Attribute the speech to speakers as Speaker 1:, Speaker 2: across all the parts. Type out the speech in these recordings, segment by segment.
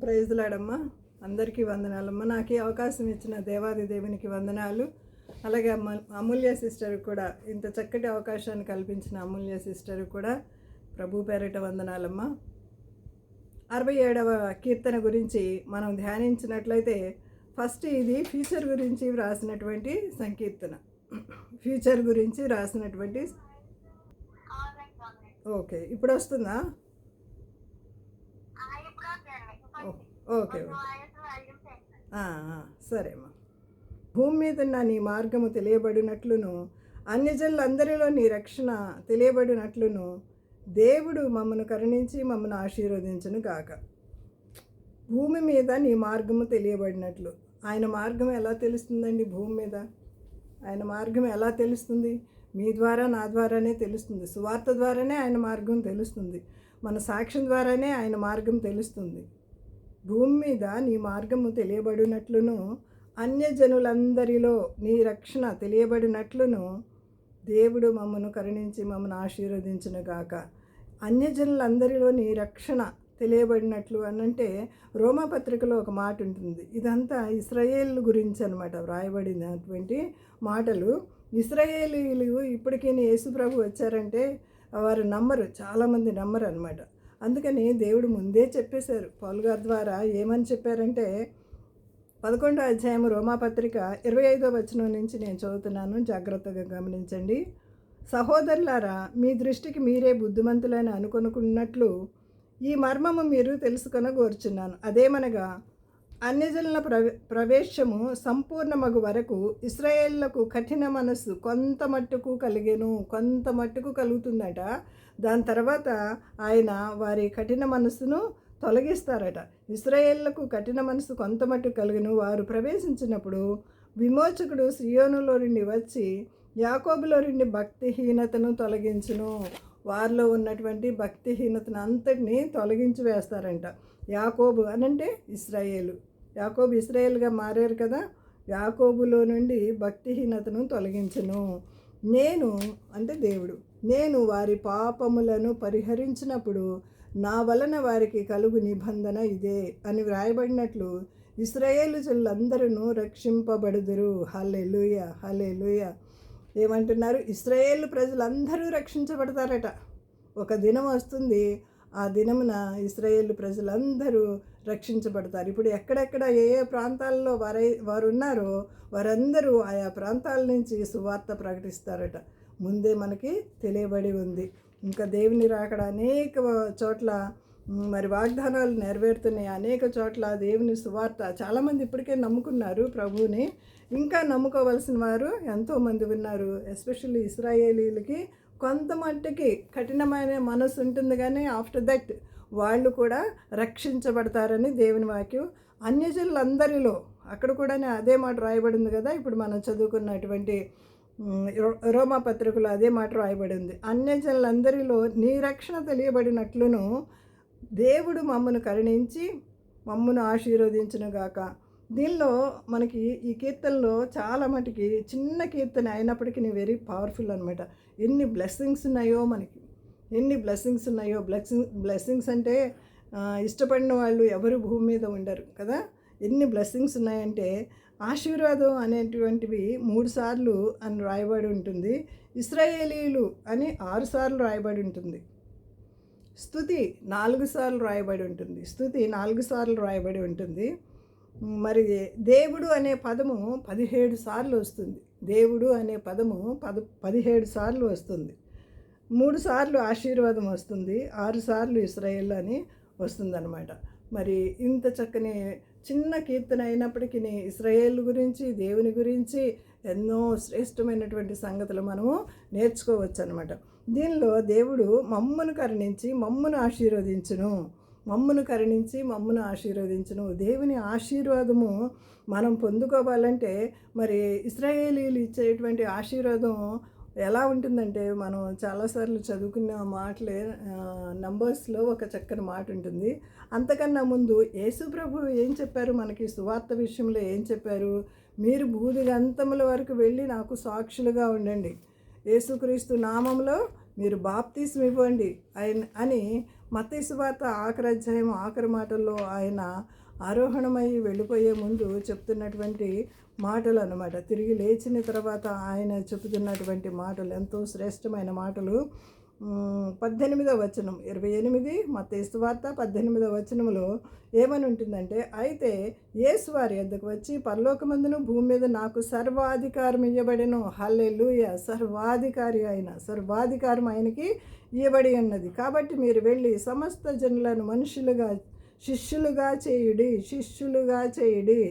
Speaker 1: ప్రైజ్లాడమ్మా. అందరికీ వందనాలమ్మా. నాకు ఈ అవకాశం ఇచ్చిన దేవాది దేవునికి వందనాలు. అలాగే అమూల్య సిస్టర్ కూడా, ఇంత చక్కటి అవకాశాన్ని కల్పించిన అమూల్య సిస్టర్ కూడా ప్రభు పేరిట వందనాలమ్మా. 67వ కీర్తన గురించి మనం ధ్యానించినట్లయితే, ఫస్ట్ ఇది ఫ్యూచర్ గురించి వ్రాసినటువంటి సంకీర్తన. ఫ్యూచర్ గురించి రాసినటువంటి. ఓకే, ఇప్పుడు వస్తుందా? ఓకే, సరేమ్మా. భూమి మీద నీ మార్గము తెలియబడినట్లును, అన్యజనులందరిలో నీ రక్షణ తెలియబడినట్లును దేవుడు మమ్మను కరుణించి మమ్మను ఆశీర్వదించును గాక. భూమి మీద నీ మార్గము తెలియబడినట్లు. ఆయన మార్గం ఎలా తెలుస్తుందండి? భూమి మీద ఆయన మార్గం ఎలా తెలుస్తుంది? మీ ద్వారా, నా ద్వారానే తెలుస్తుంది. సువార్త ద్వారానే ఆయన మార్గం తెలుస్తుంది. మన సాక్ష్యం ద్వారానే ఆయన మార్గం తెలుస్తుంది. భూమి మీద నీ మార్గము తెలియబడినట్లును, అన్యజనులందరిలో నీ రక్షణ తెలియబడినట్లును దేవుడు మమ్మను కరుణించి మమ్మను ఆశీర్వదించును గాక. అన్యజనులందరిలో నీ రక్షణ తెలియబడినట్లు అనంటే, రోమాపత్రికలో ఒక మాట ఉంటుంది. ఇదంతా ఇశ్రాయేల్ గురించి అనమాట వ్రాయబడినటువంటి మాటలు. ఇశ్రాయేలీలు ఇప్పటికీ యేసు ప్రభు వచ్చారంటే వారు నమ్మరు, చాలామంది నమ్మరు అనమాట. అందుకని దేవుడు ముందే చెప్పేశారు పౌలు గారి ద్వారా. ఏమని చెప్పారంటే, 11వ అధ్యాయం రోమాపత్రిక 25వ వచనం నుంచి నేను చదువుతున్నాను, జాగ్రత్తగా గమనించండి. సహోదరులారా, మీ దృష్టికి మీరే బుద్ధిమంతులని అనుకొనుకున్నట్లు ఈ మర్మము మీరు తెలుసుకొనగోరుచున్నాను. అదేమనగా, అన్యజనుల ప్రవేశము సంపూర్ణమగు వరకు ఇశ్రాయేళ్లకు కఠిన మనస్సు కొంత మట్టుకు కలుగుతుందట. దాని తర్వాత ఆయన వారి కఠిన మనస్సును తొలగిస్తారట. ఇశ్రాయేళ్లకు కఠిన మనస్సు కొంత మట్టుకు కలిగిను. వారు ప్రవేశించినప్పుడు విమోచకుడు సియోనులో నుండి వచ్చి యాకోబులో నుండి భక్తిహీనతను తొలగించును. వారిలో ఉన్నటువంటి భక్తిహీనతను అంతటినీ తొలగించి వేస్తారంట. యాకోబు అనంటే ఇశ్రాయేలు. యాకోబు ఇశ్రాయేలుగా మారారు కదా. యాకోబులో నుండి భక్తిహీనతను తొలగించును. నేను అంటే దేవుడు, నేను వారి పాపములను పరిహరించినప్పుడు నా వలన వారికి కలుగు నిబంధన ఇదే అని వ్రాయబడినట్లు ఇశ్రాయేలులందరూ రక్షింపబడుదురు. హల్లెలూయా, హల్లెలూయా. ఏమంటున్నారు? ఇశ్రాయేలు ప్రజలందరూ రక్షించబడతారట. ఒక దినం వస్తుంది, ఆ దినమున ఇశ్రాయేలు ప్రజలందరూ రక్షించబడతారు. ఇప్పుడు ఎక్కడెక్కడ ఏ ఏ ప్రాంతాల్లో వారు ఉన్నారో వారందరూ ఆయా ప్రాంతాల నుంచి సువార్త ప్రకటిస్తారట. ముందే మనకి తెలియబడి ఉంది. ఇంకా దేవుని రాకడ అనేక చోట్ల మరి వాగ్దానాలు నెరవేరుతున్నాయి. అనేక చోట్ల దేవుని సువార్త చాలామంది ఇప్పటికే నమ్ముకున్నారు ప్రభువుని. ఇంకా నమ్ముకోవలసిన వారు ఎంతోమంది ఉన్నారు. ఎస్పెషల్లీ ఇశ్రాయేలీలకి కొంత మట్టుకి కఠినమైన మనసు ఉంటుంది, కానీ ఆఫ్టర్ దట్ వాళ్ళు కూడా రక్షించబడతారని దేవుని వాక్యం. అన్యజనులందరిలో అక్కడ కూడా అదే మాట రాయబడింది కదా. ఇప్పుడు మనం చదువుకున్నటువంటి రోమాపత్రికలో అదే మాట రాయబడి ఉంది. అన్యజనులందరిలో నీ రక్షణ తెలియబడినట్లును దేవుడు మమ్మను కరుణించి మమ్మను ఆశీర్వదించునుగాక. దీనిలో మనకి ఈ కీర్తనలో చాలా మటుకి చిన్న కీర్తన అయినప్పటికీ వెరీ పవర్ఫుల్ అనమాట. ఎన్ని బ్లెస్సింగ్స్ ఉన్నాయో మనకి, ఎన్ని బ్లెస్సింగ్స్ ఉన్నాయో. బ్లెస్సింగ్స్ అంటే ఇష్టపడిన వాళ్ళు ఎవరు భూమి మీద ఉండరు కదా. ఎన్ని బ్లెస్సింగ్స్ ఉన్నాయంటే, ఆశీర్వాదం అనేటువంటివి 3 సార్లు అని రాయబడి ఉంటుంది. ఇశ్రాయేలీలు అని 6 సార్లు రాయబడి ఉంటుంది. స్తుతి 4 సార్లు రాయబడి ఉంటుంది. స్తుతి 4 సార్లు రాయబడి ఉంటుంది. మరి దేవుడు అనే పదము 17 సార్లు వస్తుంది. దేవుడు అనే పదము 17 సార్లు వస్తుంది. 3 సార్లు ఆశీర్వాదం వస్తుంది, 6 సార్లు ఇశ్రాయేల్ అని వస్తుందన్నమాట. మరి ఇంత చక్కని చిన్న కీర్తన అయినప్పటికీ ఇశ్రాయేల్ గురించి, దేవుని గురించి ఎన్నో శ్రేష్టమైనటువంటి సంగతులు మనము నేర్చుకోవచ్చు అనమాట. దీనిలో దేవుడు మమ్మను కరుణించి మమ్మను ఆశీర్వదించును, మమ్మను కరుణించి మమ్మను ఆశీర్వదించును. దేవుని ఆశీర్వాదము మనం పొందుకోవాలంటే మరి ఇశ్రాయేలీలు ఇచ్చేటువంటి ఆశీర్వాదం ఎలా ఉంటుందంటే, మనం చాలాసార్లు చదువుకున్న మాటలే. నంబర్స్లో ఒక చక్కని మాట ఉంటుంది. అంతకన్నా ముందు యేసు ప్రభు ఏం చెప్పారు మనకి సువార్త విషయంలో? ఏం చెప్పారు? మీరు భూదిగంతముల వరకు వెళ్ళి నాకు సాక్షులుగా ఉండండి, యేసుక్రీస్తు నామంలో మీరు బాప్తిస్మం ఇవ్వండి అని మత్తయి సువార్త ఆఖరి అధ్యాయం ఆఖరి మాటల్లో ఆయన ఆరోహణమై వెళ్ళిపోయే ముందు చెప్తున్నటువంటి మాటలు అన్నమాట. తిరిగి లేచిన తర్వాత ఆయన చెబుతున్నటువంటి మాటలు ఎంతో శ్రేష్టమైన మాటలు. 18వ వచనం 28 మత్తయి సువార్త 18వ వచనంలో ఏమని ఉంటుందంటే, అయితే యేసు వారి యొద్దకు వచ్చి, పరలోకమందును భూమి మీద నాకు సర్వాధికారం ఇవ్వబడెను. హల్లెలూయా! సర్వాధికారం ఆయనకి ఇవ్వబడి ఉన్నది. కాబట్టి మీరు వెళ్ళి సమస్త జనులను శిష్యులుగా చేయుడి.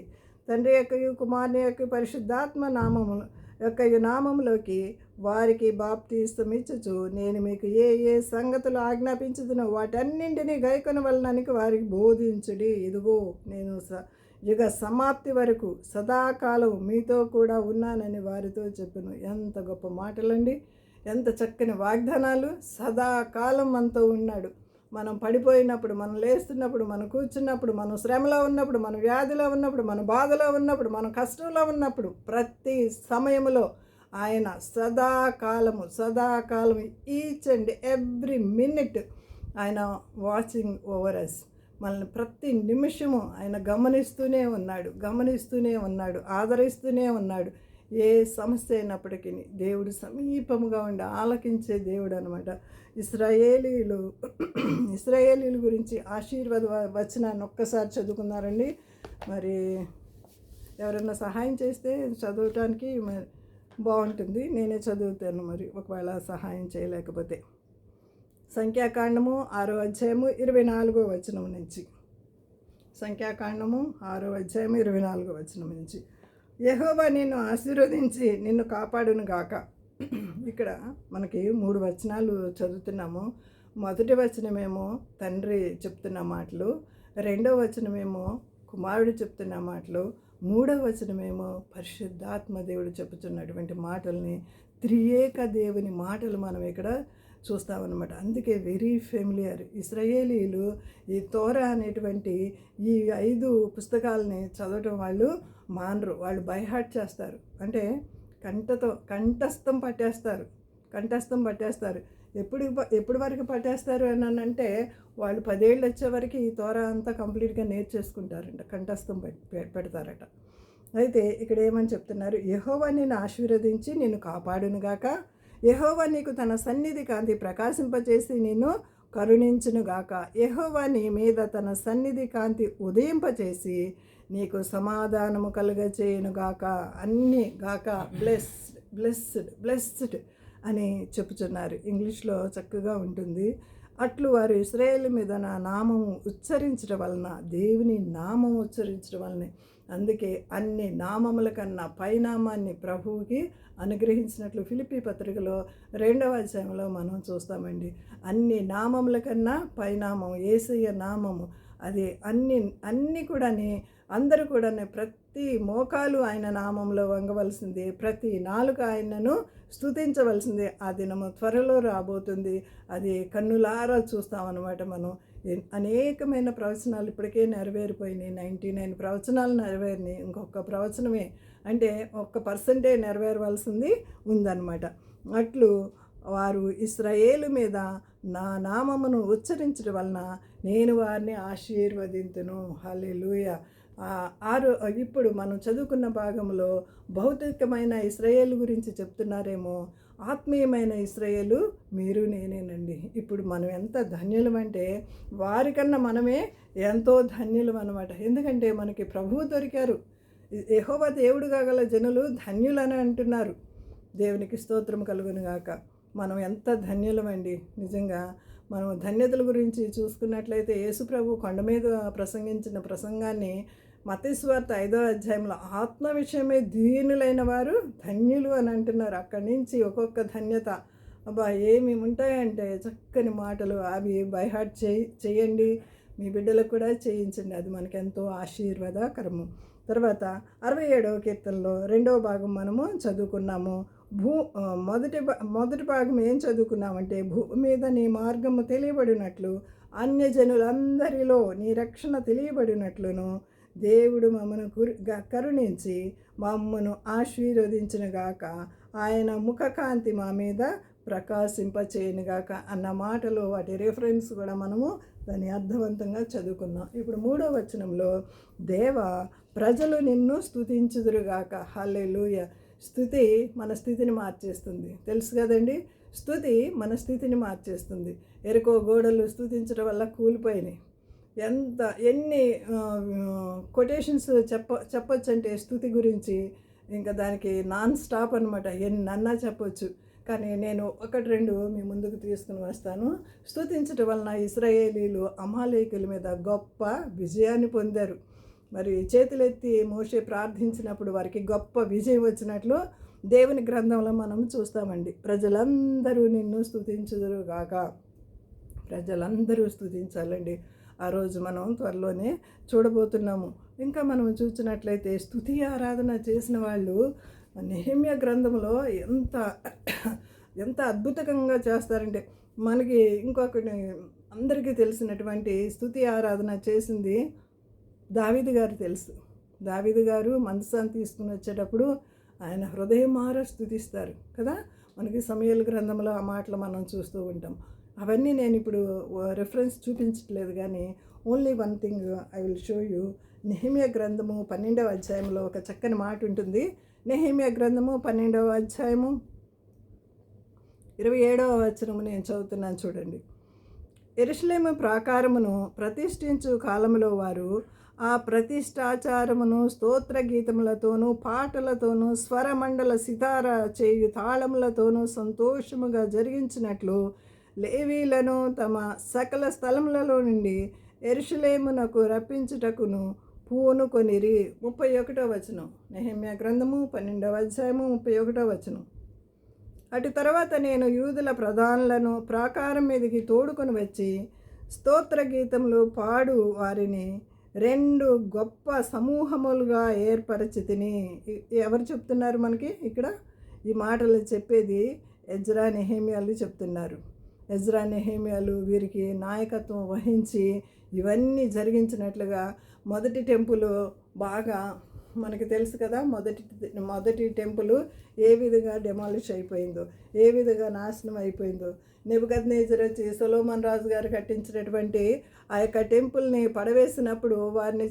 Speaker 1: తండ్రి యొక్కయు కుమారుని యొక్క పరిశుద్ధాత్మ నామములోకి వారికి బాప్తిస్మం ఇచ్చుచు, నేను మీకు ఏ సంగతులు ఆజ్ఞాపించుదునో వాటన్నింటినీ గైకొనవలెనని వారికి బోధించుడి. ఇదిగో నేను యుగ సమాప్తి వరకు సదాకాలం మీతో కూడా ఉన్నానని వారితో చెప్పెను. ఎంత గొప్ప మాటలండి, ఎంత చక్కని వాగ్దానాలు. సదాకాలం మనతో ఉన్నాడు. మనం పడిపోయినప్పుడు, మనం లేస్తున్నప్పుడు, మనం కూర్చున్నప్పుడు, మనం శ్రమలో ఉన్నప్పుడు, మన వ్యాధిలో ఉన్నప్పుడు, మన బాధలో ఉన్నప్పుడు, మన కష్టంలో ఉన్నప్పుడు, ప్రతి సమయంలో ఆయన సదాకాలము ఈచ్ అండ్ ఎవ్రీ మినిట్ ఆయన వాచింగ్ ఓవర్ అస్. మనల్ని ప్రతి నిమిషము ఆయన గమనిస్తూనే ఉన్నాడు, ఆదరిస్తూనే ఉన్నాడు. ఏ సమస్య అయినప్పటికీ దేవుడు సమీపముగా ఉండి ఆలకించే దేవుడు అనమాట. ఇశ్రాయేలీల గురించి ఆశీర్వాద వచనాన్ని ఒక్కసారి చదువుకున్నారండి. మరి ఎవరైనా సహాయం చేస్తే చదవటానికి మరి బాగుంటుంది. నేనే చదువుతాను మరి ఒకవేళ సహాయం చేయలేకపోతే. సంఖ్యాకాండము 6వ అధ్యాయము 24వ వచనం నుంచి. సంఖ్యాకాండము 6వ అధ్యాయము 24వ వచనం నుంచి. యెహోవా నిన్ను ఆశీర్వదించి నిన్ను కాపాడును గాక. ఇక్కడ మనకి 3 వచనాలు చదువుతున్నాము. మొదటి వచనమేమో తండ్రి చెప్తున్న మాటలు, రెండవ వచనమేమో కుమారుడు చెప్తున్న మాటలు, మూడవ వచనమేమో పరిశుద్ధాత్మ దేవుడు చెప్పుతున్నటువంటి మాటల్ని, త్రియేక దేవుని మాటలు మనం ఇక్కడ చూస్తామన్నమాట. అందుకే వెరీ ఫెమిలియర్. ఇశ్రాయేలీలు ఈ తోరా అనేటువంటి ఈ 5 పుస్తకాలని చదవటం వాళ్ళు మానరు. వాళ్ళు బైహార్ట్ చేస్తారు. అంటే కంఠస్థం పట్టేస్తారు. ఎప్పుడు వరకు పట్టేస్తారు అని అంటే వాళ్ళు 10 ఏళ్ళు వచ్చే వరకు ఈ తోరా అంతా కంప్లీట్గా నేర్చేసుకుంటారంట, కంఠస్థం పెడతారట. అయితే ఇక్కడ ఏమని చెప్తున్నారు, యెహోవా నిన్ను ఆశీర్వదించి నిన్ను కాపాడునుగాక, యెహోవా నీకు తన సన్నిధి కాంతి ప్రకాశింపచేసి నిన్ను కరుణించునుగాక, యెహోవా నీ మీద తన సన్నిధి కాంతి ఉదయింపచేసి నీకు సమాధానము కలుగచేయునుగాక. అన్నీ గాక, బ్లెస్డ్ అని చెప్పుచున్నారు. ఇంగ్లీష్లో చక్కగా ఉంటుంది. అట్లు వారు ఇశ్రాయేలు మీద నా నామము ఉచ్చరించడం వలన, దేవుని నామం ఉచ్చరించడం వలన, అందుకే అన్ని నామముల కన్నా పైనామాన్ని ప్రభువుకి అనుగ్రహించినట్లు ఫిలిప్పీ పత్రికలో 2వ అధ్యాయంలో మనం చూస్తామండి. అన్ని నామముల కన్నా పైనామం యేసయ్య నామము. అది అన్నీ కూడా అందరూ కూడా ప్రతి మోకాలు ఆయన నామంలో వంగవలసింది, ప్రతి నాలుక ఆయనను స్తుతించవలసింది. ఆ దినము త్వరలో రాబోతుంది. అది కన్నులారా చూస్తామన్నమాట. మనం అనేకమైన ప్రవచనాలు ఇప్పటికే నెరవేరిపోయినాయి. 99 ప్రవచనాలు నెరవేరినాయి. ఇంకొక ప్రవచనమే అంటే 1% నెరవేరవలసింది ఉందన్నమాట. అట్లు వారు ఇశ్రాయేలు మీద నా నామమును ఉచ్చరించడం వలన నేను వారిని ఆశీర్వదింతును. హల్లెలూయా. ఇప్పుడు మనం చదువుకున్న భాగంలో భౌతికమైన ఇశ్రాయేలు గురించి చెప్తున్నారేమో, ఆత్మీయమైన ఇశ్రాయేలు మీరు నేనేనండి. ఇప్పుడు మనం ఎంత ధన్యులమంటే వారికన్నా మనమే ఎంతో ధన్యులం అన్నమాట. ఎందుకంటే మనకి ప్రభువు దొరికారు. యెహోవా దేవుడుగా గల జనులు ధన్యులని అంటున్నారు. దేవునికి స్తోత్రం కలుగును గాక. మనం ఎంత ధన్యులమండి నిజంగా. మనం ధన్యతల గురించి చూసుకున్నట్లయితే యేసు ప్రభు కొండ మీద ప్రసంగించిన ప్రసంగాన్ని మత్తయి సువార్త 5వ అధ్యాయంలో ఆత్మ విషయమే దీనులైన వారు ధన్యులు అని అంటున్నారు. అక్కడి నుంచి ఒక్కొక్క ధన్యత ఏమి ఉంటాయంటే చక్కని మాటలు. అవి బైహార్ట్ చేయండి, మీ బిడ్డలకు కూడా చేయించండి. అది మనకెంతో ఆశీర్వాదకరము. తర్వాత 67వ కీర్తనలో 2వ భాగం మనము చదువుకున్నాము. మొదటి భాగం ఏం చదువుకున్నామంటే, భూమి మీద నీ మార్గము తెలియబడినట్లు అన్యజనులందరిలో నీ రక్షణ తెలియబడినట్లును దేవుడు మమ్మను కరుణించి మమ్మను ఆశీర్వదించునుగాక. ఆయన ముఖకాంతి మా మీద ప్రకాశింపచేయనుగాక అన్న మాటలు, వాటి రిఫరెన్స్ కూడా మనము దాన్ని అర్థవంతంగా చదువుకున్నాం. ఇప్పుడు 3వ వచనంలో, దేవ ప్రజలు నిన్ను స్తుతించుదురుగాక. హల్లెలూయా. స్తుతి మన స్థితిని మార్చేస్తుంది, తెలుసు కదండి. స్తుతి మన స్థితిని మార్చేస్తుంది. ఎరుకో గోడలు స్తుతించడం వల్ల కూలిపోయినాయి. ఎన్ని కొటేషన్స్ చెప్పొచ్చంటే స్తుతి గురించి, ఇంకా దానికి నాన్ స్టాప్ అనమాట, ఎన్నన్నా చెప్పొచ్చు. కానీ నేను 1-2 మీ ముందుకు తీసుకుని వస్తాను. స్తుతించడం వలన ఇశ్రాయేలీలు అమాలేకుల మీద గొప్ప విజయాన్ని పొందారు. మరి చేతులెత్తి మోషే ప్రార్థించినప్పుడు వారికి గొప్ప విజయం వచ్చినట్లు దేవుని గ్రంథంలో మనం చూస్తామండి. ప్రజలందరూ నిన్ను స్తుతించుదురుగాక. ప్రజలందరూ స్తుతించాలండి. ఆ రోజు మనం త్వరలోనే చూడబోతున్నాము. ఇంకా మనం చూసినట్లయితే స్తుతి ఆరాధన చేసిన వాళ్ళు నెహెమ్యా గ్రంథంలో ఎంత అద్భుతంగా చేస్తారంటే, మనకి ఇంకొకటి అందరికీ తెలిసినటువంటి స్తుతి ఆరాధన చేసింది దావీదు గారు తెలుసు. దావీదు గారు మందసాన్ని తీసుకుని వచ్చేటప్పుడు ఆయన హృదయమార స్తుతిస్తారు కదా. మనకి సమూయేలు గ్రంథంలో ఆ మాటలు మనం చూస్తూ ఉంటాం. అవన్నీ నేను ఇప్పుడు రెఫరెన్స్ చూపించట్లేదు, కానీ only one thing I will show you. Nehemiah గ్రంథము 12వ అధ్యాయంలో ఒక చక్కని మాట ఉంటుంది. నెహెమ్యా గ్రంథము 12వ అధ్యాయము 27వ వచనము నేను చదువుతున్నాను, చూడండి. యెరూషలేము ప్రాకారమును ప్రతిష్ఠించు కాలములో వారు ఆ ప్రతిష్ఠాచారమును స్తోత్ర గీతములతోనూ పాటలతోనూ స్వరమండల సితార చేయు తాళములతోనూ సంతోషముగా జరిగించినట్లు లేవీలను తమ సకల స్థలములలో నుండి యెరూషలేమునకు రప్పించుటకును పూనుకొనిరి. 31వ వచనం. నెహెమ్యా గ్రంథము 12వ అధ్యాయము 31వ వచనం. అటు తర్వాత నేను యూదుల ప్రధానులను ప్రాకారం మీదకి తోడుకొని వచ్చి స్తోత్ర గీతములు పాడు వారిని 2 గొప్ప సమూహములుగా ఏర్పరచితిని. ఎవరు చెప్తున్నారు మనకి ఇక్కడ? ఈ మాటలు చెప్పేది ఎజ్రా, నెహెమ్యాలు చెప్తున్నారు. ఎజ్రా, నెహెమ్యాలు వీరికి నాయకత్వం వహించి ఇవన్నీ జరిగించినట్లుగా మొదటి టెంపుల్ బాగా మనకి తెలుసు కదా. మొదటి టెంపుల్ ఏ విధంగా డెమాలిష్ అయిపోయిందో, ఏ విధంగా నాశనం అయిపోయిందో. నెబుకద్నెజరు వచ్చి సొలొమోన్ రాజు గారు కట్టించినటువంటి ఆ యొక్క టెంపుల్ని పడవేసినప్పుడు వారిని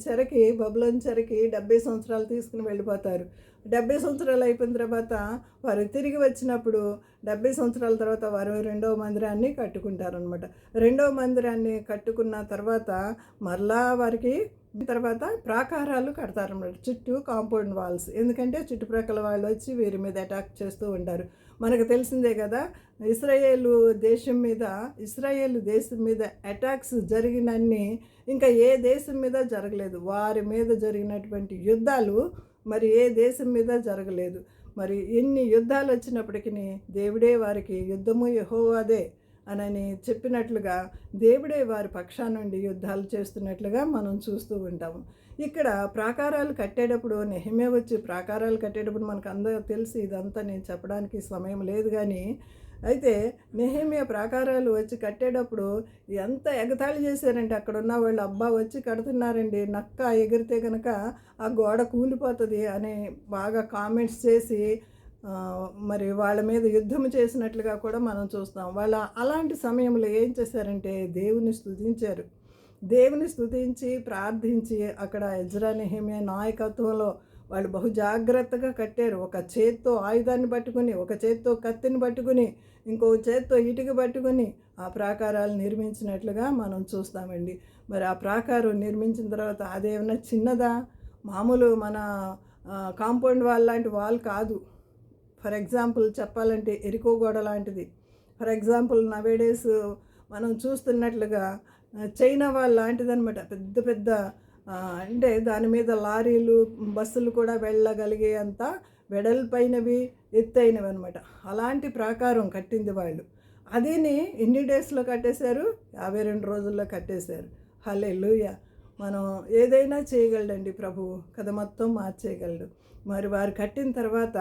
Speaker 1: బబులోను చెరకి 70 సంవత్సరాలు తీసుకుని వెళ్ళిపోతారు. 70 సంవత్సరాలు అయిపోయిన తర్వాత వారు తిరిగి వచ్చినప్పుడు 70 సంవత్సరాల తర్వాత వారు 2వ మందిరాన్ని కట్టుకుంటారనమాట. 2వ మందిరాన్ని కట్టుకున్న తర్వాత మరలా వారికి తర్వాత ప్రాకారాలు కడతారన్నమాట, చుట్టూ కాంపౌండ్ వాల్స్. ఎందుకంటే చుట్టుప్రక్కల వాళ్ళు వచ్చి వీరి మీద అటాక్ చేస్తూ ఉంటారు. మనకు తెలిసిందే కదా, ఇశ్రాయేలు దేశం మీద అటాక్స్ జరిగినన్ని ఇంకా ఏ దేశం మీద జరగలేదు. వారి మీద జరిగినటువంటి యుద్ధాలు మరి ఏ దేశం మీద జరగలేదు. మరి ఎన్ని యుద్ధాలు వచ్చినప్పటికీ దేవుడే వారికి యుద్ధము యెహోవాదే అని చెప్పినట్లుగా దేవుడే వారి పక్షా నుండి యుద్ధాలు చేస్తున్నట్లుగా మనం చూస్తూ ఉంటాము. ఇక్కడ ప్రాకారాలు కట్టేటప్పుడు నెహెమ్యా వచ్చి ప్రాకారాలు కట్టేటప్పుడు మనకు అందరూ తెలిసి, ఇదంతా నేను చెప్పడానికి సమయం లేదు, కానీ అయితే నెహెమ్యా ప్రాకారాలు వచ్చి కట్టేటప్పుడు ఎంత ఎగతాళి చేశారంటే అక్కడ ఉన్న వాళ్ళు, అబ్బా వచ్చి కడుతున్నారండి, నక్క ఎగిరితే కనుక ఆ గోడ కూలిపోతుంది అని బాగా కామెంట్స్ చేసి మరి వాళ్ళ మీద యుద్ధం చేసినట్లుగా కూడా మనం చూస్తాం. వాళ్ళు అలాంటి సమయంలో ఏం చేశారంటే దేవుని స్తుతించారు. దేవుని స్తుతించి ప్రార్థించి అక్కడ ఎజ్రా, నెహెమ్యా నాయకత్వంలో వాళ్ళు బహు జాగ్రత్తగా కట్టారు. ఒక చేత్తో ఆయుధాన్ని పట్టుకుని, ఒక చేత్తో కత్తిని పట్టుకుని, ఇంకో చేత్తో ఇటుక పట్టుకుని ఆ ప్రాకారాలు నిర్మించినట్లుగా మనం చూస్తామండి. మరి ఆ ప్రాకారం నిర్మించిన తర్వాత అదేమన్నా చిన్నదా? మామూలు మన కాంపౌండ్ వాల్ లాంటి వాల్ కాదు. ఫర్ ఎగ్జాంపుల్ చెప్పాలంటే ఎరికో గోడ లాంటిది. ఫర్ ఎగ్జాంపుల్ నవేడేస్ మనం చూస్తున్నట్లుగా చైనా వాల్ లాంటిది అనమాట. పెద్ద పెద్ద అంటే దాని మీద లారీలు, బస్సులు కూడా వెళ్ళగలిగే అంత వెడల్పైనవి, ఎత్తైనవి అనమాట. అలాంటి ప్రాకారం కట్టింది వాళ్ళు. అదిని ఎన్ని డేస్లో కట్టేశారు? 52 రోజుల్లో కట్టేశారు. హల్లెలూయా. మనం ఏదైనా చేయగలడండి ప్రభువు, కథ మొత్తం మార్చేయగలడు. మరి వారు కట్టిన తర్వాత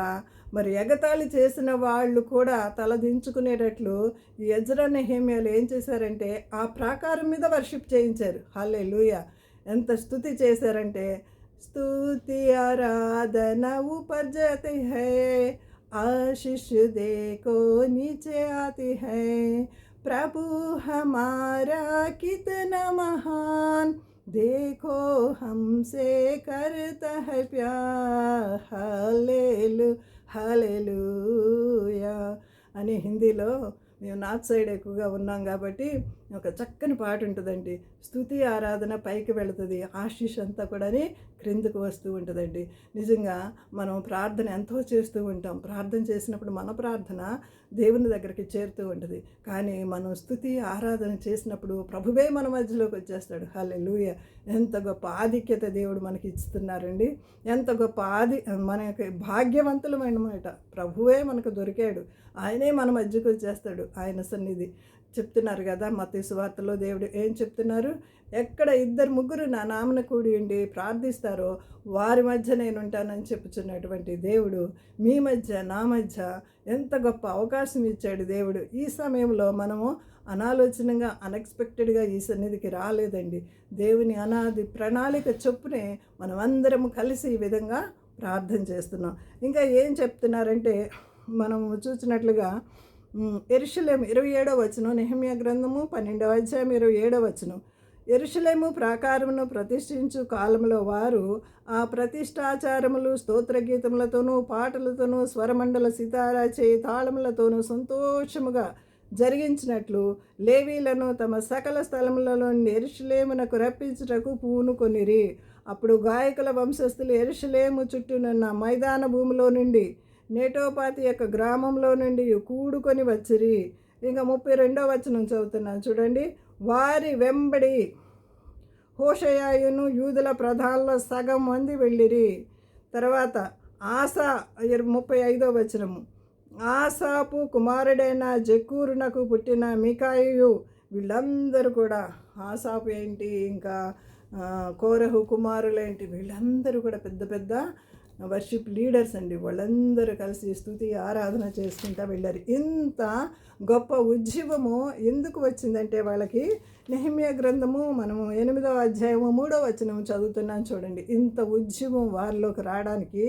Speaker 1: మరి ఎగతాళి చేసిన వాళ్ళు కూడా తలదించుకునేటట్లు ఈ ఎజ్రా, నెహెమ్యాలు ఏం చేశారంటే ఆ ప్రాకారం మీద వర్షిప్ చేయించారు. హల్లెలూయా. ఎంత స్తుతి చేశారంటే, స్తుతి ఆరాధన ఉపజతే హై आशीष देखो नीचे आती है, प्रभु हमारा कितना महान, देखो हमसे करता है प्यार, హల్లెలూ హల్లెలూయా అని హిందీలో. మేము నార్త్ సైడ్ ఎక్కువగా ఉన్నాం కాబట్టి ఒక చక్కని పాట ఉంటుందండి. స్తుతి ఆరాధన పైకి వెళుతుంది, ఆశీష్ అంతా కూడా క్రిందకు వస్తూ ఉంటుందండి. నిజంగా మనం ప్రార్థన ఎంతో చేస్తూ ఉంటాం. ప్రార్థన చేసినప్పుడు మన ప్రార్థన దేవుని దగ్గరికి చేరుతూ ఉంటుంది. కానీ మనం స్తుతి ఆరాధన చేసినప్పుడు ప్రభువే మన మధ్యలోకి వచ్చేస్తాడు. హల్లెలూయా. ఎంత గొప్ప ఆధిక్యత దేవుడు మనకి ఇస్తున్నారండి. ఎంత గొప్ప మనకి భాగ్యవంతులమైనమాట. ప్రభువే మనకు దొరికాడు, ఆయనే మన మధ్యకు వచ్చేస్తాడు. ఆయన సన్నిధి చెప్తున్నారు కదా, మత్తయి సువార్తలో దేవుడు ఏం చెప్తున్నారు? ఎక్కడ 2-3 నా నామన కూడి ఉండి ప్రార్థిస్తారో వారి మధ్య నేను ఉంటానని చెప్పుచున్నటువంటి దేవుడు మీ మధ్య, నా మధ్య ఎంత గొప్ప అవకాశం ఇచ్చాడు దేవుడు. ఈ సమయంలో మనము అనాలోచనంగా, అన్ఎక్స్పెక్టెడ్గా ఈ సన్నిధికి రాలేదండి. దేవుని అనాది ప్రణాళిక చొప్పునే మనం అందరము కలిసి ఈ విధంగా ప్రార్థన చేస్తున్నాం. ఇంకా ఏం చెప్తున్నారంటే, మనం చూసినట్లుగా యెరూషలేము 27వ వచనం, నెహెమ్యా గ్రంథము 12వ అధ్యాయం 27వ వచనం. యెరూషలేము ప్రాకారమును ప్రతిష్ఠించు కాలంలో వారు ఆ ప్రతిష్ఠాచారములు స్తోత్రగీతములతోనూ పాటలతోనూ స్వరమండల సితారా చేయి తాళములతోనూ సంతోషముగా జరిగించినట్లు లేవీలను తమ సకల స్థలములలో యెరూషలేమునకు రప్పించుటకు పూనుకొనిరి. అప్పుడు గాయకుల వంశస్థులు యెరూషలేము చుట్టూనున్న మైదాన భూమిలో నుండి, నేటోపాతి యొక్క గ్రామంలో నుండి కూడుకొని వచ్చిరి. ఇంకా 32వ వచనం చదువుతున్నాను చూడండి. వారి వెంబడి హోషేయను యూదుల ప్రధానుల సగం మంది వెళ్ళిరి. తర్వాత ఆసా 35వ వచనము, ఆసాపు కుమారుడైన జక్కూరునకు పుట్టిన మికాయు, వీళ్ళందరూ కూడా, ఆసాపు ఏంటి, ఇంకా కోరహు కుమారులేంటి, వీళ్ళందరూ కూడా పెద్ద పెద్ద వర్షిప్ లీడర్స్ అండి. వాళ్ళందరూ కలిసి స్తుతి ఆరాధన చేసుకుంటూ వెళ్ళారు. ఇంత గొప్ప ఉజ్జీవము ఎందుకు వచ్చిందంటే వాళ్ళకి, నెహెమ్యా గ్రంథము మనము 8వ అధ్యాయము 3వ వచనం చదువుతున్నాను చూడండి. ఇంత ఉజ్జీవం వారిలోకి రావడానికి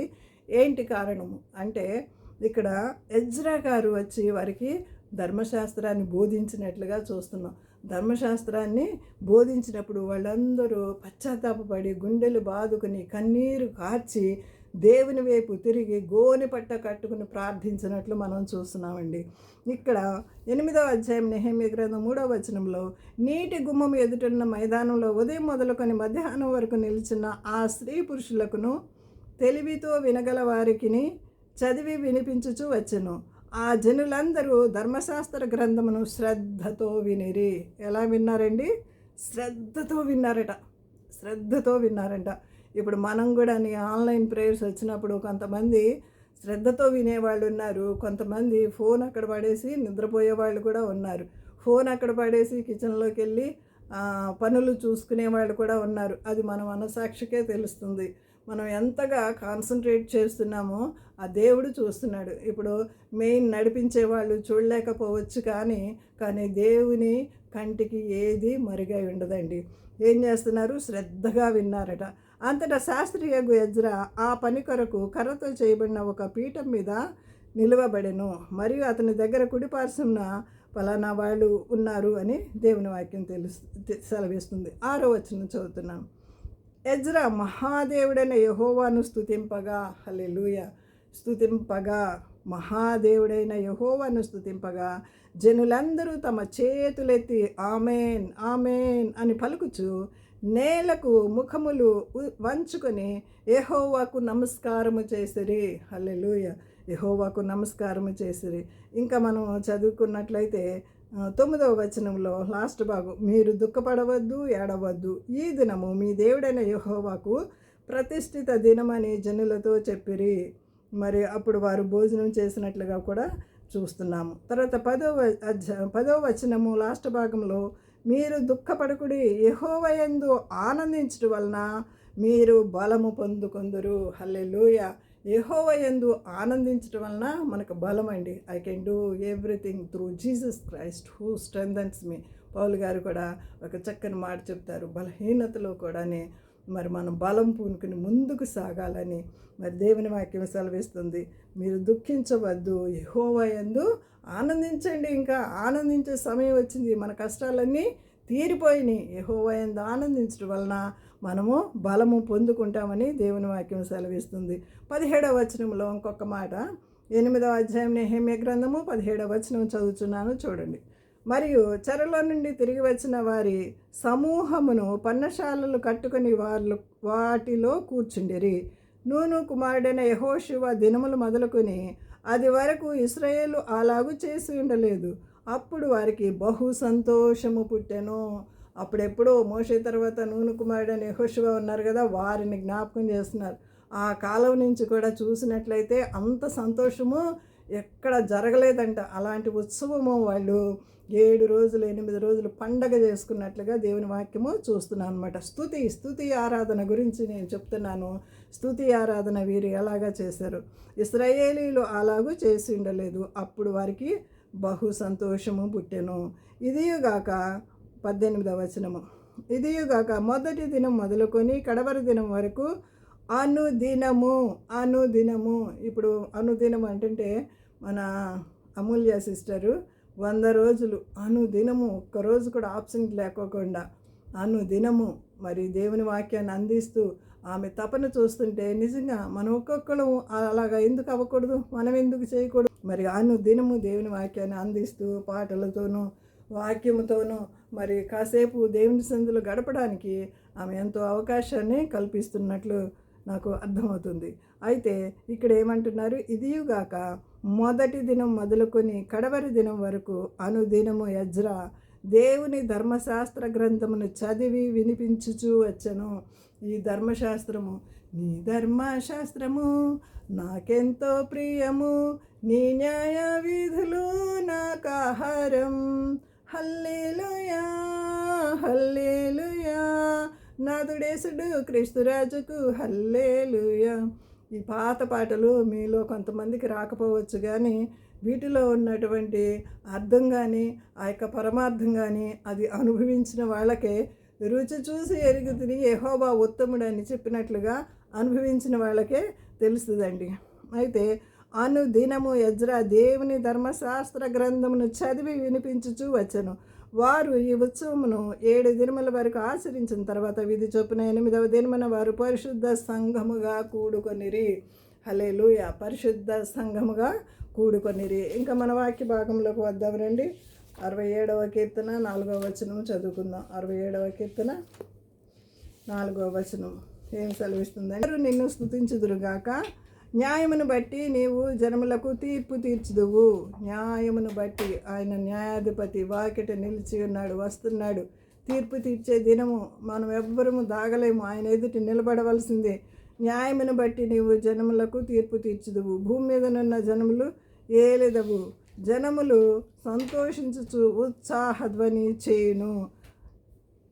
Speaker 1: ఏంటి కారణము అంటే, ఇక్కడ ఎజ్రా గారు వచ్చి వారికి ధర్మశాస్త్రాన్ని బోధించినట్లుగా చూస్తున్నాం. ధర్మశాస్త్రాన్ని బోధించినప్పుడు వాళ్ళందరూ పశ్చాత్తాపపడి గుండెలు బాదుకుని కన్నీరు కార్చి దేవుని వైపు తిరిగి గోని పట్ట కట్టుకుని ప్రార్థించినట్లు మనం చూస్తున్నామండి. ఇక్కడ 8వ అధ్యాయం నెహెమ్యా గ్రంథం 3వ వచనంలో, నీటి గుమ్మం ఎదుటున్న మైదానంలో ఉదయం మొదలుకొని మధ్యాహ్నం వరకు నిలిచిన ఆ స్త్రీ పురుషులకును తెలివితో వినగల వారికి చదివి వినిపించుచు వచ్చెను. ఆ జనులందరూ ధర్మశాస్త్ర గ్రంథమును శ్రద్ధతో వినిరి. ఎలా విన్నారండి? శ్రద్ధతో విన్నారంట. ఇప్పుడు మనం కూడా ఆన్లైన్ ప్రేయర్స్ వచ్చినప్పుడు కొంతమంది శ్రద్ధతో వినేవాళ్ళు ఉన్నారు, కొంతమంది ఫోన్ అక్కడ పడేసి నిద్రపోయే వాళ్ళు కూడా ఉన్నారు. ఫోన్ అక్కడ పడేసి కిచెన్లోకి వెళ్ళి పనులు చూసుకునే వాళ్ళు కూడా ఉన్నారు. అది మన మనసాక్షికే తెలుస్తుంది. మనం ఎంతగా కాన్సన్ట్రేట్ చేస్తున్నామో ఆ దేవుడు చూస్తున్నాడు. ఇప్పుడు మెయిన్ నడిపించే వాళ్ళు చూడలేకపోవచ్చు, కానీ దేవుని కంటికి ఏది మరుగై ఉండదండి. ఏం చేస్తున్నారు? శ్రద్ధగా విన్నారట. అంతటా శాస్త్రియగు ఎజ్రా ఆ పని కొరకు కర్రతో చేయబడిన ఒక పీఠం మీద నిలువబడెను. మరియు అతని దగ్గర కుడిపార్శ్వమున పలానా వాళ్ళు ఉన్నారు అని దేవుని వాక్యం సెలవిస్తుంది. 6వ వచనం చదువుతున్నాను. ఎజ్రా మహాదేవుడైన యెహోవాను స్తుతింపగా, హల్లెలూయా, మహాదేవుడైన యెహోవాను స్తుతింపగా జనులందరూ తమ చేతులెత్తి ఆమేన్ ఆమేన్ అని పలుకుచు నేలకు ముఖములు వంచుకొని యెహోవాకు నమస్కారము చేసిరి. హల్లెలూయా, యెహోవాకు నమస్కారము చేసిరి. ఇంకా మనం చదువుకున్నట్లయితే 9వ వచనంలో లాస్ట్ భాగం, మీరు దుఃఖపడవద్దు, ఏడవద్దు, ఈ దినము మీ దేవుడైన యెహోవాకు ప్రతిష్ఠిత దినమని జనులతో చెప్పిరి. మరి అప్పుడు వారు భోజనం చేసినట్లుగా కూడా చూస్తున్నాము. తర్వాత 10వ వచనము లాస్ట్ భాగంలో, మీరు దుఃఖపడకుడి, యెహోవా యందు ఆనందించడం వలన మీరు బలము పొందుకొందురు. హల్లెలూయా, యెహోవా యందు ఆనందించడం వలన మనకు బలం అండి. I can do everything through Jesus Christ who strengthens me. పౌలు గారు కూడా ఒక చక్కని మాట చెప్తారు, బలహీనతలో కూడా మరి మనం బలం పూనుకుని ముందుకు సాగాలని మరి దేవుని వాక్యం సెలవిస్తుంది. మీరు దుఃఖించవద్దు, యెహోవా యందు ఆనందించండి. ఇంకా ఆనందించే సమయం వచ్చింది. మన కష్టాలన్నీ తీరిపోయినాయి. యెహోవా యందు ఆనందించడం వలన మనము బలము పొందుకుంటామని దేవుని వాక్యం సెలవిస్తుంది. 17వ వచనంలో ఇంకొక మాట, 8వ అధ్యాయం నెహెమ్యా గ్రంథము 17వ వచనం చదువుతున్నాను చూడండి. మరియు చెరలో నుండి తిరిగి వచ్చిన వారి సమూహమును పన్నశాలలు కట్టుకుని వాటిలో కూర్చుండిరి. నూను కుమారుడైన యెహోషువ దినములు మొదలుకొని అది వరకు ఇశ్రాయేలు అలాగూ చేసి ఉండలేదు. అప్పుడు వారికి బహు సంతోషము పుట్టెను. అప్పుడెప్పుడో మోషే తర్వాత నూను కుమారుడైన యెహోషువ ఉన్నారు కదా, వారిని జ్ఞాపకం చేస్తున్నారు. ఆ కాలం నుంచి కూడా చూసినట్లయితే అంత సంతోషము ఎక్కడ జరగలేదంట. అలాంటి ఉత్సవము వాళ్ళు 7 రోజులు 8 రోజులు పండగ చేసుకున్నట్లుగా దేవుని వాక్యము చూస్తున్నాను అనమాట. స్తుతి ఆరాధన గురించి నేను చెప్తున్నాను. స్తుతి ఆరాధన వీరు ఎలాగా చేశారు, ఇశ్రాయేలీలు అలాగూ చేసి ఉండలేదు. అప్పుడు వారికి బహు సంతోషము పుట్టెను. ఇదియుగాక 18వ వచనము, ఇదియుగాక మొదటి దినం మొదలుకొని కడవరి దినం వరకు అనుదినము. ఇప్పుడు అనుదినం అంటే మన అమూల్య సిస్టరు 100 రోజులు అనుదినము, ఒక్కరోజు కూడా ఆబ్సెంట్ లేకోకుండా అనుదినము మరి దేవుని వాక్యాన్ని అందిస్తూ ఆమె తపన చూస్తుంటే నిజంగా మనం ఒక్కొక్కరు అలాగా ఎందుకు అవ్వకూడదు, మనం ఎందుకు చేయకూడదు? మరి అనుదినము దేవుని వాక్యాన్ని అందిస్తూ పాటలతోనూ వాక్యముతోనూ మరి కాసేపు దేవుని సందులో గడపడానికి ఆమె ఎంతో అవకాశాన్ని కల్పిస్తున్నట్లు నాకు అర్థమవుతుంది. అయితే ఇక్కడ ఏమంటున్నారు, ఇదియుగాక మొదటి దినం మొదలుకొని కడవరి దినం వరకు అనుదినము ఎజ్రా దేవుని ధర్మశాస్త్ర గ్రంథమును చదివి వినిపించుచూ వచ్చెను. ఈ ధర్మశాస్త్రము, నీ ధర్మశాస్త్రము నాకెంతో ప్రియము, నీ న్యాయ విధులు నాకు ఆహారం. హల్లెలూయా హల్లెలూయా, నాదుడేసుడు క్రీస్తురాజుకు హల్లెలూయా. ఈ పాత పాటలు మీలో కొంతమందికి రాకపోవచ్చు, కానీ వీటిలో ఉన్నటువంటి అర్థం కానీ ఆ యొక్క పరమార్థం కానీ అది అనుభవించిన వాళ్ళకే, రుచి చూసి ఎరుగుతిని యెహోవా ఉత్తముడని చెప్పినట్లుగా అనుభవించిన వాళ్ళకే తెలుస్తుందండి. అయితే అనుదినము ఎజ్రా దేవుని ధర్మశాస్త్ర గ్రంథమును చదివి వినిపించుచూ వచ్చెను. వారు ఈ ఉత్సవమును 7 దినముల వరకు ఆచరించిన తర్వాత విధి చొప్పున 8వ దినమున వారు పరిశుద్ధ సంఘముగా కూడుకొనిరి. హల్లెలూయా, పరిశుద్ధ సంఘముగా కూడుకొనిరి. ఇంకా మన వాక్య భాగంలోకి వద్దాం రండి. 67వ కీర్తన 4వ వచనం చదువుకుందాం. 67వ కీర్తన 4వ వచనం ఏం సెలవిస్తుందంటే, నిన్ను స్తుతించుదురుగాక, న్యాయమును బట్టి నీవు జనములకు తీర్పు తీర్చుదువు. న్యాయమును బట్టి ఆయన న్యాయాధిపతి వాకిట నిలిచి ఉన్నాడు, వస్తున్నాడు. తీర్పు తీర్చే దినము మనం ఎవ్వరము దాగలేము, ఆయన ఎదుటి నిలబడవలసిందే. న్యాయమును బట్టి నీవు జనములకు తీర్పు తీర్చుదువు. భూమి మీదనున్న జనములు ఏలెదవు. జనములు సంతోషించుచు ఉత్సాహధ్వని చేయును.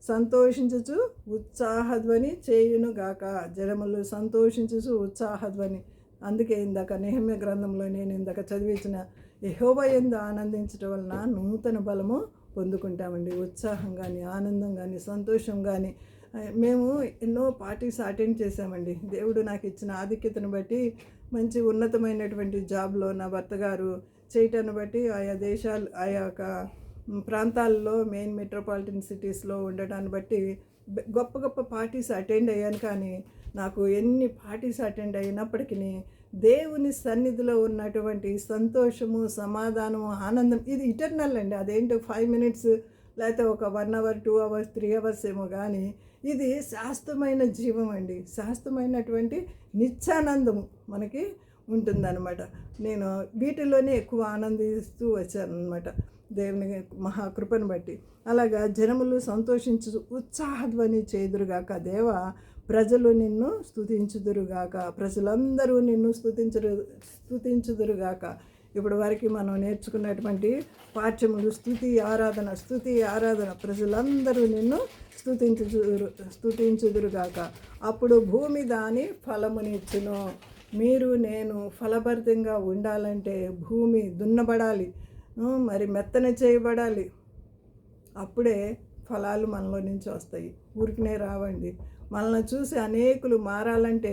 Speaker 1: సంతోషించుచు ఉత్సాహధ్వని చేయునుగాక. జనములు సంతోషించుచు ఉత్సాహధ్వని. అందుకే ఇందాక నెహెమ్యా గ్రంథంలో నేను ఇందాక చదివించిన యెహోవా యందు ఆనందించడం వలన నూతన బలము పొందుకుంటామండి. ఉత్సాహం కానీ, ఆనందం కానీ, సంతోషం కానీ. మేము ఎన్నో పార్టీస్ అటెండ్ చేశామండి. దేవుడు నాకు ఇచ్చిన ఆధిక్యతను బట్టి మంచి ఉన్నతమైనటువంటి జాబ్లో నా భర్త గారు చేయటాన్ని బట్టి ఆయా ప్రాంతాల్లో మెయిన్ మెట్రోపాలిటన్ సిటీస్లో ఉండటాన్ని బట్టి గొప్ప గొప్ప పార్టీస్ అటెండ్ అయ్యాను. కానీ నాకు ఎన్ని పార్టీస్ అటెండ్ అయినప్పటికీ దేవుని సన్నిధిలో ఉన్నటువంటి సంతోషము, సమాధానము, ఆనందం ఇది ఇటర్నల్ అండి. అదేంటో 5 మినిట్స్ లేకపోతే ఒక 1 అవర్ 2 అవర్స్ 3 అవర్స్ ఏమో, కానీ ఇది శాశ్వతమైన జీవం అండి. శాశ్వతమైనటువంటి నిత్యానందము మనకి ఉంటుందన్నమాట. నేను వీటిలోనే ఎక్కువ ఆనందిస్తూ వచ్చానన్నమాట దేవుని మహాకృపను బట్టి. అలాగా జనములు సంతోషించు ఉత్సాహధ్వని చేదురుగాక. దేవ, ప్రజలు నిన్ను స్తుతించుదురుగాక. ప్రజలందరూ నిన్ను స్తుతించుదురుగాక. ఇప్పుడు వరకు మనం నేర్చుకున్నటువంటి పాఠ్యములు స్తుతి ఆరాధన. ప్రజలందరూ నిన్ను స్తుతించుదురుగాక. అప్పుడు భూమి దాని ఫలమునిచ్చును. మీరు నేను ఫలభరితంగా ఉండాలంటే భూమి దున్నబడాలి, మరి మెత్తన చేయబడాలి. అప్పుడే ఫలాలు మనలో నుంచి వస్తాయి. ఊరికనే రావండి. మనల్ని చూసి అనేకులు మారాలంటే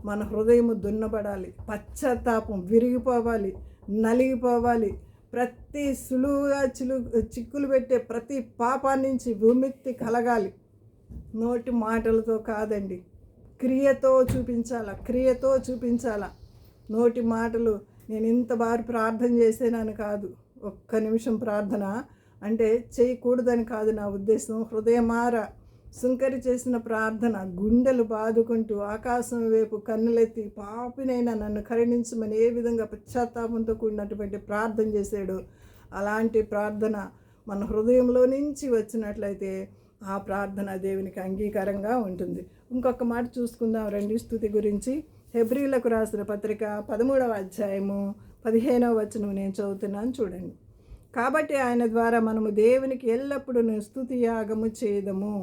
Speaker 1: మన హృదయము దున్నబడాలి, పశ్చాత్తాపం విరిగిపోవాలి, నలిగిపోవాలి. ప్రతి సులువుగా చిక్కులు పెట్టే ప్రతి పాపాన్ని నుంచి విముక్తి కలగాలి. నోటి మాటలతో కాదండి, క్రియతో చూపించాల. నోటి మాటలు నేను ఇంత బారి ప్రార్థన చేసేనని కాదు, ఒక్క నిమిషం ప్రార్థన అంటే చేయకూడదని కాదు నా ఉద్దేశం. హృదయమార సుంకరి చేసిన ప్రార్థన, గుండెలు బాదుకుంటూ ఆకాశం వైపు కన్నులెత్తి పాపినైనా నన్ను కరుణించమని ఏ విధంగా పశ్చాత్తాపంతో కూడినటువంటి ప్రార్థన చేశాడు, అలాంటి ప్రార్థన మన హృదయంలో నుంచి వచ్చినట్లయితే ఆ ప్రార్థన దేవునికి అంగీకారంగా ఉంటుంది. ఇంకొక మాట చూసుకుందాం రండి స్తుతి గురించి. హెబ్రీలకు రాసిన పత్రిక 13వ అధ్యాయము 15వ వచనం నేను చదువుతున్నాను చూడండి. కాబట్టి ఆయన ద్వారా మనము దేవునికి ఎల్లప్పుడూ స్తుతి యాగము చేయదము,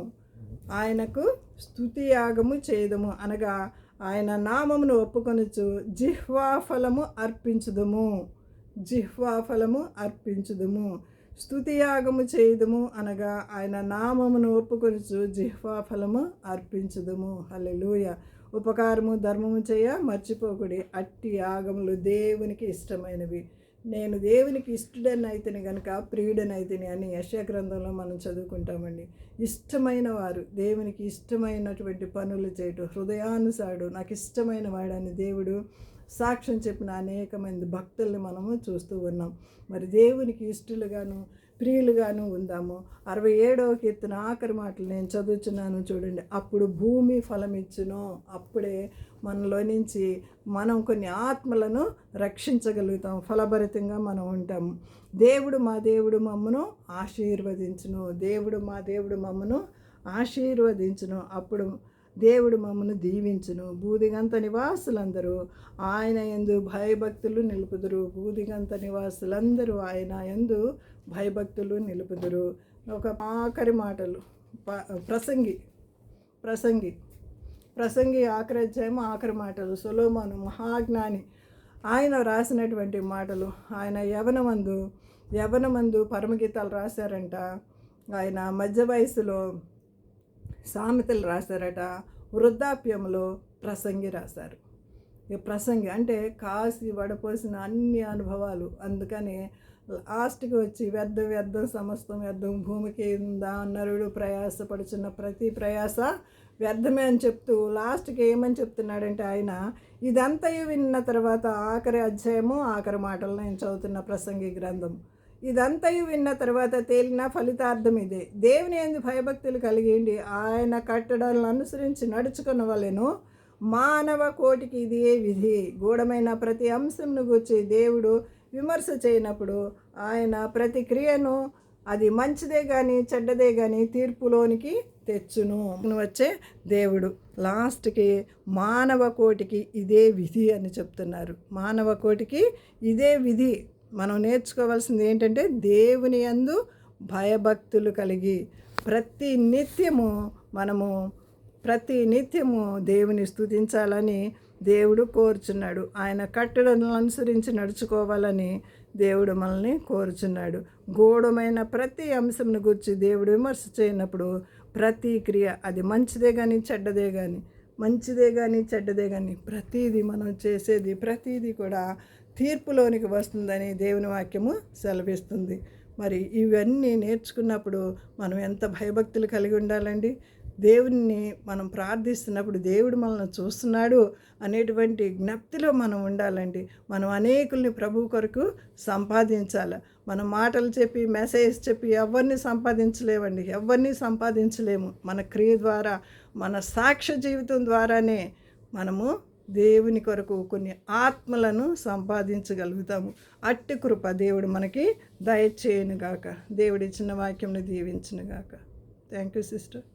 Speaker 1: ఆయనకు స్తుతి యాగము చేయదము అనగా ఆయన నామమును ఒప్పుకొనుచు జిహ్వాఫలము అర్పించుదము. స్తుతి యాగము చేయదము అనగా ఆయన నామమును ఒప్పుకొనుచు జిహ్వాఫలము అర్పించుదము. హల్లెలూయా. ఉపకారము ధర్మము చేయ మర్చిపోకుడి, అట్టి యాగములు దేవునికి ఇష్టమైనవి. నేను దేవునికి ఇష్టడనైతిని కనుక ప్రియుడనైతిని అని యెషయా గ్రంథంలో మనం చదువుకుంటామండి. ఇష్టమైన వారు, దేవునికి ఇష్టమైనటువంటి పనులు చేయటం, హృదయానుసారుడు, నాకు ఇష్టమైన వాడని దేవుడు సాక్ష్యం చెప్పిన అనేక మంది భక్తుల్ని మనము చూస్తూ ఉన్నాం. మరి దేవునికి ఇష్టలుగాను ప్రియులుగాను ఉందాము. 67వ కీర్తన ఆఖరి మాటలు నేను చదువుతున్నాను చూడండి. అప్పుడు భూమి ఫలమిచ్చును, అప్పుడే మనలో నుంచి మనం కొన్ని ఆత్మలను రక్షించగలుగుతాం, ఫలభరితంగా మనం ఉంటాము. దేవుడు మా దేవుడు మమ్మను ఆశీర్వదించును, అప్పుడు దేవుడు మమ్మను దీవించును. బూదిగంత నివాసులందరూ ఆయన యందు భయభక్తులు నిలుపుదురు. ఆయన యందు భయభక్తులు నిలుపుదురు. ఒక ఆఖరి మాటలు ప్రసంగి ఆఖరి అధ్యాయం ఆఖరి మాటలు. సొలొమోను మహాజ్ఞాని, ఆయన రాసినటువంటి మాటలు. ఆయన యవనమందు పరమగీతాలు రాశారంట. ఆయన మధ్య వయసులో సామెతలు రాశారట. వృద్ధాప్యంలో ప్రసంగి రాశారు. ఈ ప్రసంగి అంటే కాసి వడపోసిన అన్ని అనుభవాలు. అందుకని లాస్ట్కి వచ్చి వ్యర్థం సమస్తం వ్యర్థం భూమికి ఉందా నరుడు ప్రయాసపడుచున్న ప్రతి ప్రయాస వ్యర్థమే అని చెప్తూ లాస్ట్కి ఏమని చెప్తున్నాడంటే ఆయన, ఇదంతయు విన్న తర్వాత ఆఖరి అధ్యాయము ఆఖరి మాటలు నేను చదువుతున్న ప్రసంగి గ్రంథం. ఇదంతయు విన్న తర్వాత తేలిన ఫలితార్థం ఇదే: దేవుని యందు భయభక్తులు కలిగిండి ఆయన కట్టడాలను అనుసరించి నడుచుకున్న వలెను మానవ కోటికి ఇదే విధి. గూఢమైన ప్రతి అంశంను గూర్చి దేవుడు విమర్శ చేయనప్పుడు ఆయన ప్రతి క్రియను అది మంచిదే కానీ చెడ్డదే కానీ తీర్పులోనికి తెచ్చును వచ్చే దేవుడు. లాస్ట్కి మానవ కోటికి ఇదే విధి అని చెప్తున్నారు. మానవ కోటికి ఇదే విధి. మనం నేర్చుకోవాల్సింది ఏంటంటే దేవుని యందు భయభక్తులు కలిగి ప్రతి నిత్యము దేవుని స్తుతించాలని దేవుడు కోరుచున్నాడు. ఆయన కట్టడలను అనుసరించి నడుచుకోవాలని దేవుడు మనల్ని కోరుచున్నాడు. గూఢమైన ప్రతి అంశంను గురించి దేవుడు విమర్శ చేయనప్పుడు ప్రతి క్రియ అది మంచిదే కానీ చెడ్డదే కానీ ప్రతిదీ మనం చేసేది ప్రతిదీ కూడా తీర్పులోనికి వస్తుందని దేవుని వాక్యము సెలవిస్తుంది. మరి ఇవన్నీ నేర్చుకున్నప్పుడు మనం ఎంత భయభక్తులు కలిగి ఉండాలండి. దేవుణ్ణి మనం ప్రార్థిస్తున్నప్పుడు దేవుడు మనల్ని చూస్తున్నాడు అనేటువంటి జ్ఞప్తిలో మనం ఉండాలండి. మనం అనేకుల్ని ప్రభు కొరకు సంపాదించాలి. మనం మాటలు చెప్పి మెసేజ్ చెప్పి ఎవరిని సంపాదించలేము. మన క్రియ ద్వారా, మన సాక్ష్య జీవితం ద్వారానే మనము దేవుని కొరకు కొన్ని ఆత్మలను సంపాదించగలుగుతాము. అట్టి కృప దేవుడు మనకి దయచేయునుగాక. దేవుడి చిన్న వాక్యంను దీవించునుగాక. Thank you sister.